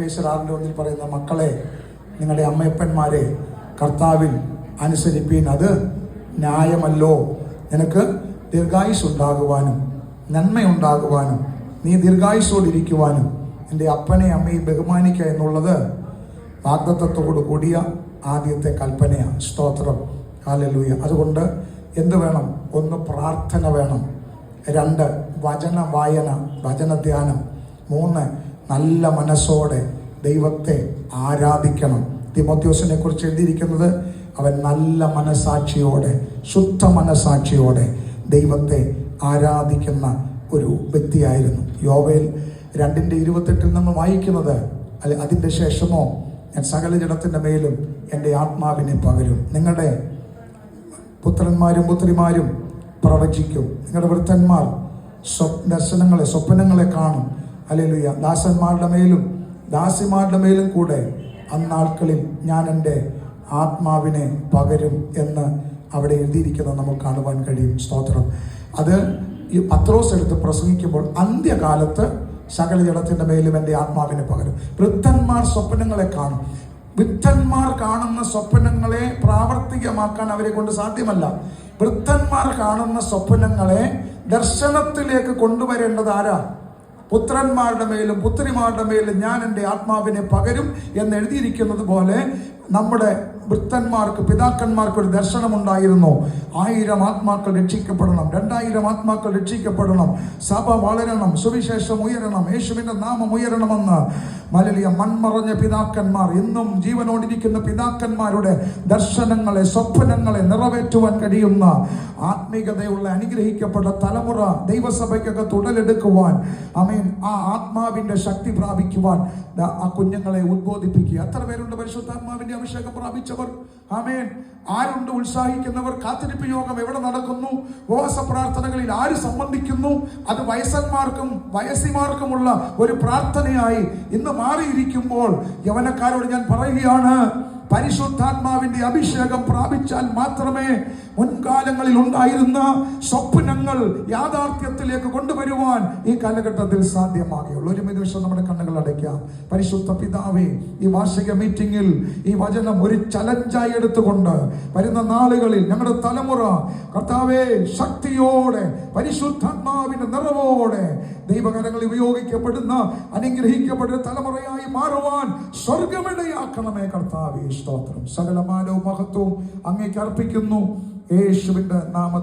Ephesians 6:1 പറയുന്ന മക്കളെ, നിങ്ങളുടെ അമ്മയപ്പന്മാരെ കർത്താവിൽ അനുസരിപ്പീൻ, അത് ന്യായമല്ലോ. നിനക്ക് ദീർഘായുസ് ഉണ്ടാകുവാനും നന്മയുണ്ടാകുവാനും നീ ദീർഘായുസോടിരിക്കുവാനും എൻ്റെ അപ്പനെ അമ്മയും ബഹുമാനിക്കുക എന്നുള്ളത് വാഗ്ദത്തത്തോടു കൂടിയ ആദ്യത്തെ കൽപ്പനയാണ്. സ്തോത്രം, ഹല്ലേലൂയ. അതുകൊണ്ട് എന്ത് വേണം? 1 പ്രാർത്ഥന വേണം, 2 വചന വായന, വചനധ്യാനം, 3 നല്ല മനസ്സോടെ ദൈവത്തെ ആരാധിക്കണം. തിമോഥെയോസിനെ കുറിച്ച് എഴുതിയിരിക്കുന്നത് അവൻ നല്ല മനസാക്ഷിയോടെ, ശുദ്ധ മനസാക്ഷിയോടെ ദൈവത്തെ ആരാധിക്കുന്ന ഒരു വ്യക്തിയായിരുന്നു. യോവേൽ 2:28 നമ്മൾ വായിക്കുന്നത്, അതിൻ്റെ ശേഷമോ ഞാൻ സകല ജഡത്തിൻ്റെ മേലും എൻ്റെ ആത്മാവിനെ പകരും. നിങ്ങളുടെ പുത്രന്മാരും പുത്രിമാരും പ്രവചിക്കും, നിങ്ങളുടെ വൃദ്ധന്മാർ ദർശനങ്ങളെ സ്വപ്നങ്ങളെ കാണും. ഹല്ലേലൂയ. ദാസന്മാരുടെ മേലും ദാസിമാരുടെ മേലും കൂടെ അന്നാൾക്കളിൽ ഞാൻ എൻ്റെ ആത്മാവിനെ പകരും എന്ന് അവിടെ എഴുതിയിരിക്കുന്നത് നമുക്ക് കാണുവാൻ കഴിയും. സ്തോത്രം. അത് ഈ പത്രോസ് എടുത്ത് പ്രസംഗിക്കുമ്പോൾ അന്ത്യകാലത്ത് സകല ജഡത്തിൻ്റെ മേലും എൻ്റെ ആത്മാവിനെ പകരും. വൃദ്ധന്മാർ സ്വപ്നങ്ങളെ കാണും. വൃദ്ധന്മാർ കാണുന്ന സ്വപ്നങ്ങളെ പ്രാവർത്തികമാക്കാൻ അവരെ കൊണ്ട് സാധ്യമല്ല. വൃദ്ധന്മാർ കാണുന്ന സ്വപ്നങ്ങളെ ദർശനത്തിലേക്ക് കൊണ്ടുവരേണ്ടത് ആരാ? പുത്രന്മാരുടെ മേലും പുത്രിമാരുടെ മേലും ഞാൻ എൻ്റെ ആത്മാവിനെ പകരും എന്ന് എഴുതിയിരിക്കുന്നത് പോലെ നമ്മുടെ വൃദ്ധന്മാർക്ക്, പിതാക്കന്മാർക്ക് ഒരു ദർശനമുണ്ടായിരുന്നു. 1000 ആത്മാക്കൾ രക്ഷിക്കപ്പെടണം, 2000 ആത്മാക്കൾ രക്ഷിക്കപ്പെടണം, സഭ വളരണം, സുവിശേഷം ഉയരണം, യേശുവിൻ്റെ നാമം ഉയരണമെന്ന് മലലിയ മൺമറഞ്ഞ പിതാക്കന്മാർ, ഇന്നും ജീവനോടിരിക്കുന്ന പിതാക്കന്മാരുടെ ദർശനങ്ങളെ, സ്വപ്നങ്ങളെ നിറവേറ്റുവാൻ കഴിയുന്ന ആത്മീകതയുള്ള അനുഗ്രഹിക്കപ്പെട്ട തലമുറ ദൈവസഭയ്ക്കൊക്കെ തുടലെടുക്കുവാൻ, ആമേൻ, ആ ആത്മാവിൻ്റെ ശക്തി പ്രാപിക്കുവാൻ ആ കുഞ്ഞുങ്ങളെ ഉദ്ബോധിപ്പിക്കുക. എത്ര പേരുണ്ട് പരിശുദ്ധാത്മാവിന്റെ അഭിഷേകം പ്രാപിച്ചവർ? ആമേൻ. ആരുണ്ട് ഉത്സാഹിക്കുന്നവർ? കാത്തിരിപ്പ് യോഗം എവിടെ നടക്കുന്നു? ഉപവാസ പ്രാർത്ഥനകളിൽ ആര് സംബന്ധിക്കുന്നു? അത് വയസ്സന്മാർക്കും വയസ്സിമാർക്കുമുള്ള ഒരു പ്രാർത്ഥനയായി ഇന്ന് മാറിയിരിക്കുമ്പോൾ യവനക്കാരോട് ഞാൻ പറയുകയാണ്, പരിശുദ്ധാത്മാവിന്റെ അഭിഷേകം പ്രാപിച്ചാൽ മാത്രമേ മുൻകാലങ്ങളിൽ ഉണ്ടായിരുന്ന സ്വപ്നങ്ങൾ യാഥാർത്ഥ്യത്തിലേക്ക് കൊണ്ടുവരുവാൻ ഈ കാലഘട്ടത്തിൽ സാധ്യമാകുകയുള്ളൂ. ഒരു നിമിഷം നമ്മുടെ കണ്ണുകൾ അടയ്ക്കാം. പരിശുദ്ധ പിതാവേ, ഈ വാർഷിക മീറ്റിംഗിൽ ഈ വചനം ഒരു ചലഞ്ചായി എടുത്തുകൊണ്ട് വരുന്ന നാളുകളിൽ ഞങ്ങളുടെ തലമുറ കർത്താവേ ശക്തിയോടെ പരിശുദ്ധാത്മാവിന്റെ നിറവോടെ ദൈവകരങ്ങളിൽ ഉപയോഗിക്കപ്പെടുന്ന അനുഗ്രഹിക്കപ്പെടുന്ന തലമുറയായി മാറുവാൻ സ്വർഗമിടയാക്കണമേ കർത്താവേ. സ്തോത്രം. സകല മാനവും മഹത്വവും അങ്ങേക്ക് അർപ്പിക്കുന്നു യേശുവിന്റെ നാമത്തിൽ.